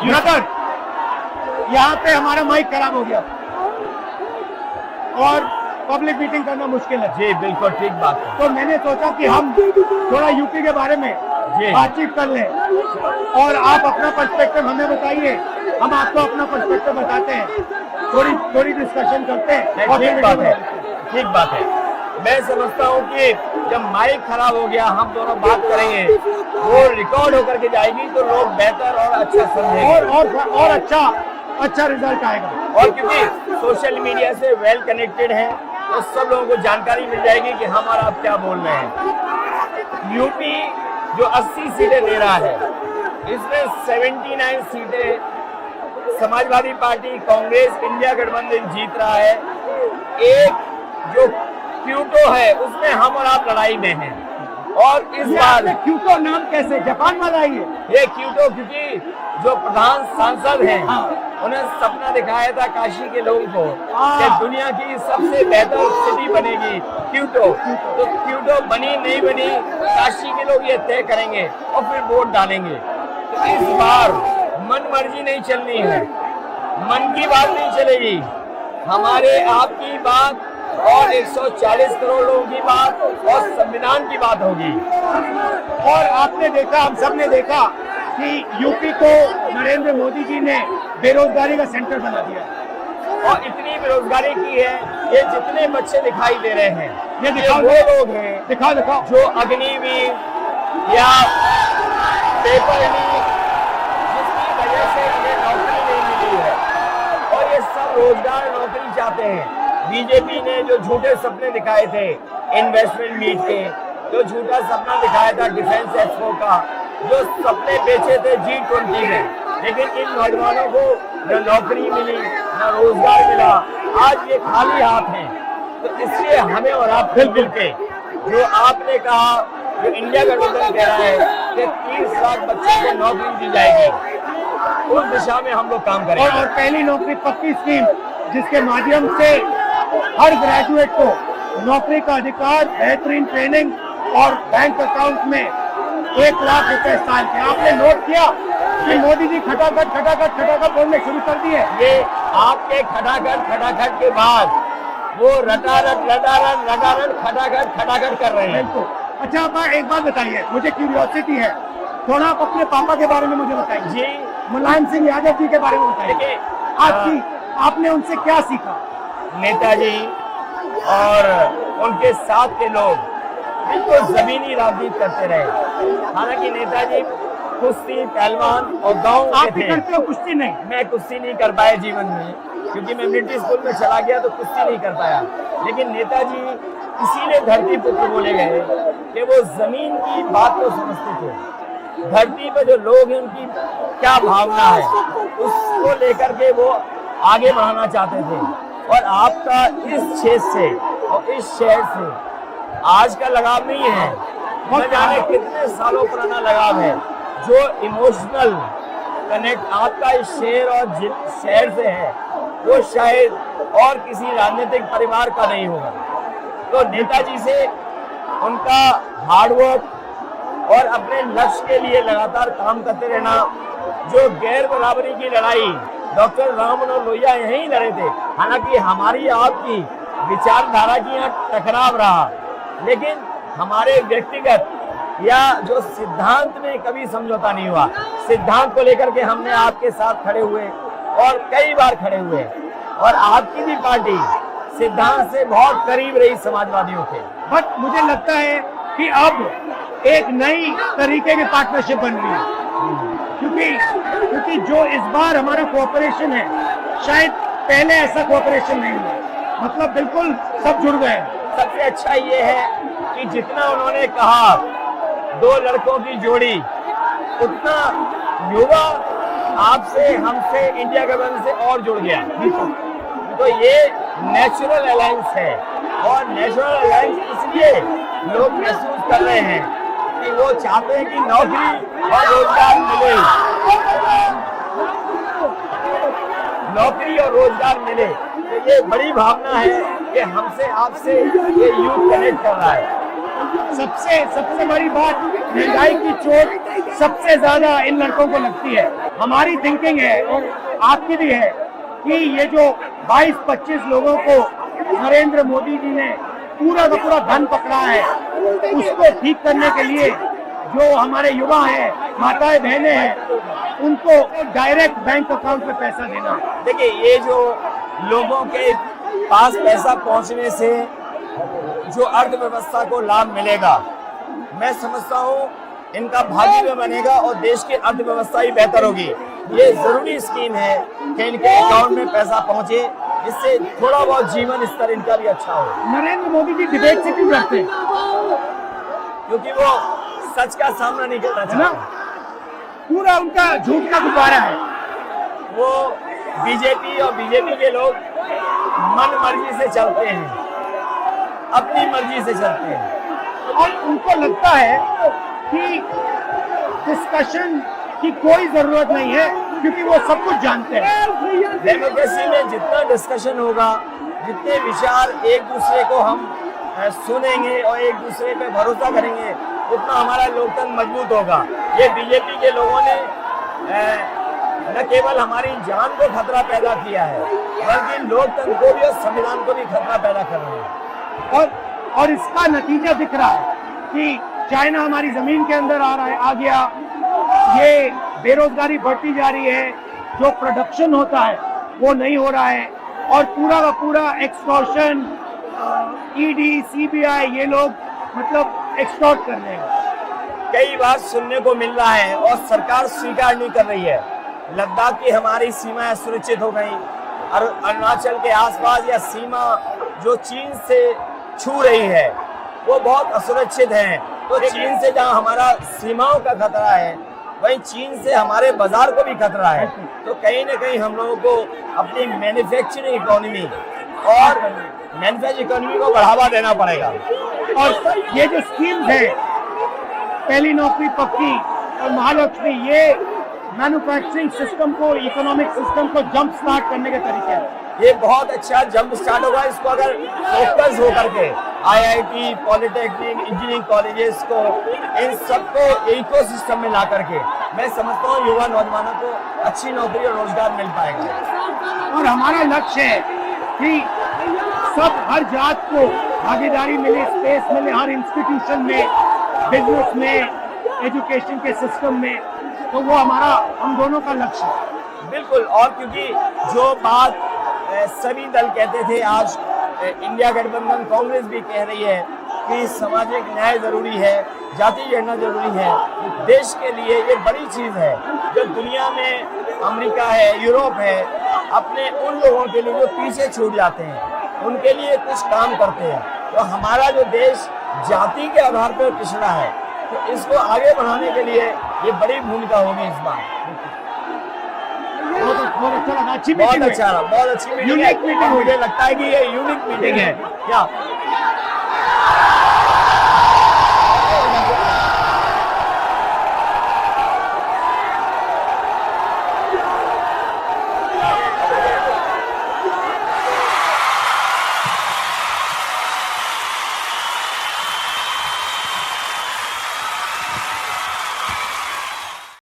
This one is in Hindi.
ब्रदर, यहाँ पे हमारा माइक खराब हो गया और पब्लिक मीटिंग करना मुश्किल है। जी बिल्कुल ठीक बात है। तो मैंने सोचा कि हम थोड़ा यूपी के बारे में बातचीत कर लें और आप अपना पर्सपेक्टिव हमें बताइए, हम आपको अपना पर्सपेक्टिव बताते हैं, थोड़ी डिस्कशन करते हैं। और ठीक बात है, ठीक बात है। मैं समझता हूँ कि जब माइक खराब हो गया हम दोनों बात करेंगे, वो रिकॉर्ड होकर के जाएगी तो लोग बेहतर और अच्छा समझेंगे और अच्छा रिजल्ट आएगा। और क्योंकि सोशल मीडिया से वेल कनेक्टेड है तो सब लोगों को जानकारी मिल जाएगी कि हम और आप क्या बोल रहे हैं। यूपी जो 80 सीटें दे रहा है, इसमें 79 सीटें समाजवादी पार्टी, कांग्रेस, इंडिया गठबंधन जीत रहा है। एक जो क्यूटो है उसमें हम और आप लड़ाई में हैं। और इस बार क्यूटो नाम कैसे जापान वाला ही है? ये क्यूटो क्योंकि जो प्रधान सांसद हैं उन्हें सपना दिखाया था काशी के लोगों को कि दुनिया की सबसे बेहतर सिटी बनेगी क्यूटो। तो क्यूटो बनी नहीं बनी काशी के लोग ये तय करेंगे और फिर वोट डालेंगे। तो इस बार मन मर्जी नहीं चलनी है, मन की बात नहीं चलेगी, हमारे आपकी बात और 140 करोड़ लोगों की बात और संविधान की बात होगी। और आपने देखा, हम सब ने देखा कि यूपी को नरेंद्र मोदी जी ने बेरोजगारी का सेंटर बना दिया और इतनी बेरोजगारी की है। ये जितने बच्चे दिखाई दे रहे हैं ये वो लोग हैं, दिखाओ जो अग्निवीर या पेपर लीक जिसकी वजह से इन्हें नौकरी नहीं मिली है और ये सब रोजगार नौकरी चाहते हैं। बीजेपी ने जो झूठे सपने दिखाए थे इन्वेस्टमेंट मीट के, जो झूठा सपना दिखाया था डिफेंस एक्सपो का, जो सपने बेचे थे G20 में, लेकिन इन नौजवानों को न नौकरी मिली न रोजगार मिला, आज ये खाली हाथ हैं। तो इसलिए हमें और आप मिलजुल के जो आपने कहा, जो इंडिया गठबंधन कह रहा है कि 30 लाख बच्चों को नौकरी दी जाएगी, उस दिशा में हम लोग काम करेंगे। और पहली नौकरी पक्की स्कीम जिसके माध्यम से हर ग्रेजुएट को नौकरी का अधिकार, बेहतरीन ट्रेनिंग और बैंक अकाउंट में 1 लाख रुपए साल के। आपने नोट किया कि मोदी जी खटाखट बोलने शुरू कर दिए। ये आपके खटाखट के बाद वो रटारट खटाखट कर रहे हैं। अच्छा, आप एक बात बताइए, मुझे क्यूरियोसिटी है, थोड़ा आप अपने पापा के बारे में मुझे बताइए जी। मुलायम सिंह यादव जी के बारे में बताइए। आपने उनसे क्या सीखा? नेताजी और उनके साथ के लोग बिल्कुल जमीनी राजनीति करते रहे। हालांकि नेताजी कुश्ती, पहलवान और गांव के थे। करते हो कुश्ती? नहीं, मैं कुश्ती नहीं कर पाया जीवन में, क्योंकि मैं मिलिट्री स्कूल में चला गया तो कुश्ती नहीं कर पाया। लेकिन नेताजी इसीलिए धरती पुत्र बोले गए कि वो जमीन की बात को समझते थे। धरती पर जो लोग हैं उनकी क्या भावना है उसको लेकर के वो आगे बढ़ाना चाहते थे। और आपका इस क्षेत्र से और इस शहर से आज का लगाव नहीं है, न जाने कितने सालों पुराना लगाव है। जो इमोशनल कनेक्ट आपका इस शहर और शहर से है वो शायद और किसी राजनीतिक परिवार का नहीं होगा। तो नेताजी से उनका हार्डवर्क और अपने लक्ष्य के लिए लगातार काम करते रहना, जो गैर बराबरी की लड़ाई डॉक्टर राम मनोहर लोहिया यहीं लड़े थे। हालांकि हमारी आपकी विचारधारा की यहाँ टकराव रहा, लेकिन हमारे व्यक्तिगत या जो सिद्धांत में कभी समझौता नहीं हुआ। सिद्धांत को लेकर के हमने आपके साथ खड़े हुए और कई बार खड़े हुए, और आपकी भी पार्टी सिद्धांत से बहुत करीब रही समाजवादियों के। बट मुझे लगता है कि अब एक नई तरीके की पार्टनरशिप बन रही है, क्योंकि जो इस बार हमारा कोऑपरेशन है, शायद पहले ऐसा कोऑपरेशन नहीं हुआ। मतलब बिल्कुल सब जुड़ गए। सबसे अच्छा ये है कि जितना उन्होंने कहा 2 लड़कों की जोड़ी, उतना युवा आपसे, हमसे, इंडिया गठबंधन से और जुड़ गया। तो ये नेचुरल अलायंस है, और नेचुरल अलायंस इसलिए लोग महसूस कर रहे हैं कि वो चाहते हैं कि नौकरी और रोजगार मिले, नौकरी और रोजगार मिले। तो ये बड़ी भावना है कि हमसे आपसे ये यूथ कनेक्ट कर रहा है। सबसे सबसे बड़ी बात, महंगाई की चोट सबसे ज्यादा इन लड़कों को लगती है। हमारी थिंकिंग है और आपकी भी है कि ये जो 22-25 लोगों को नरेंद्र मोदी जी ने पूरा का पूरा धन पकड़ा है, उसको ठीक करने के लिए जो हमारे युवा हैं, माताएं बहनें हैं, उनको डायरेक्ट बैंक अकाउंट में पैसा देना है। देखिए, ये जो लोगों के पास पैसा पहुंचने से जो अर्थव्यवस्था को लाभ मिलेगा, मैं समझता हूँ इनका भाग्य भी बनेगा और देश की अर्थव्यवस्था ही बेहतर होगी। ये जरूरी स्कीम है कि इनके अकाउंट में पैसा पहुंचे, जिससे थोड़ा बहुत जीवन स्तर इनका भी अच्छा हो। नरेंद्र मोदी जी डिबेट से क्यों डरते हैं? क्योंकि वो सच का सामना नहीं करना चाहते। पूरा उनका झूठ का गुब्बारा है। वो बीजेपी और बीजेपी के लोग मन मर्जी से चलते हैं, अपनी मर्जी से चलते हैं और उनको लगता है कि डिस्कशन की कोई जरूरत नहीं है, क्योंकि वो सब कुछ जानते हैं। डेमोक्रेसी में जितना डिस्कशन होगा, जितने विचार एक दूसरे को हम सुनेंगे और एक दूसरे पे भरोसा करेंगे, उतना हमारा लोकतंत्र मजबूत होगा। ये बीजेपी के लोगों ने न केवल हमारी जान को खतरा पैदा किया है, बल्कि लोकतंत्र को भी और संविधान को भी खतरा पैदा कर रहे हैं। और इसका नतीजा दिख रहा है कि चाइना हमारी जमीन के अंदर आ गया, ये बेरोजगारी बढ़ती जा रही है, जो प्रोडक्शन होता है वो नहीं हो रहा है, और पूरा का पूरा एक्सटॉर्शन, ईडी, सीबीआई, ये लोग मतलब एक्सटॉर्ट कर रहे हैं। कई बार सुनने को मिल रहा है और सरकार स्वीकार नहीं कर रही है, लद्दाख की हमारी सीमाएं सुरक्षित हो गई, और अरुणाचल के आसपास या सीमा जो चीन से छू रही है वो बहुत असुरक्षित है। तो चीन से जहां हमारा सीमाओं का खतरा है, वहीं चीन से हमारे बाजार को भी खतरा है। तो कहीं ना कहीं हम लोगों को अपनी मैन्युफैक्चरिंग इकोनॉमी और मैन्युफैक्चरिंग इकोनॉमी को बढ़ावा देना पड़ेगा। और ये जो स्कीम्स है, पहली नौकरी पक्की और महालक्ष्मी, ये मैन्युफैक्चरिंग सिस्टम को, इकोनॉमिक सिस्टम को जंप स्टार्ट करने के तरीके हैं। ये बहुत अच्छा जंप स्टार्ट होगा। इसको अगर फोकस होकर के आईआईटी, पॉलिटेक्निक, इंजीनियरिंग कॉलेजेस को, इन सबको इकोसिस्टम में ला करके, मैं समझता हूँ युवा नौजवानों को अच्छी नौकरी और रोजगार मिल पाएगा। और हमारा लक्ष्य है कि सब, हर जात को भागीदारी मिले, स्पेस मिले, हर इंस्टीट्यूशन में, बिजनेस में, एजुकेशन के सिस्टम में। तो वो हमारा, हम दोनों का लक्ष्य है। बिल्कुल। और क्योंकि जो बात सभी दल कहते थे, आज इंडिया गठबंधन कांग्रेस भी कह रही है कि सामाजिक न्याय जरूरी है, जाति गणना जरूरी है। देश के लिए ये बड़ी चीज है। जो दुनिया में अमेरिका है, यूरोप है, अपने उन लोगों के लिए जो पीछे छूट जाते हैं, उनके लिए कुछ काम करते हैं। तो हमारा जो देश जाति के आधार पर पिछड़ा है, तो इसको आगे बढ़ाने के लिए ये बड़ी भूमिका होगी इस बार। बहुत अच्छा लगा, अच्छी बहुत मीटिंग अच्छा रहा, बहुत अच्छी मीटिंग है। मुझे लगता है कि ये यूनिक मीटिंग है क्या?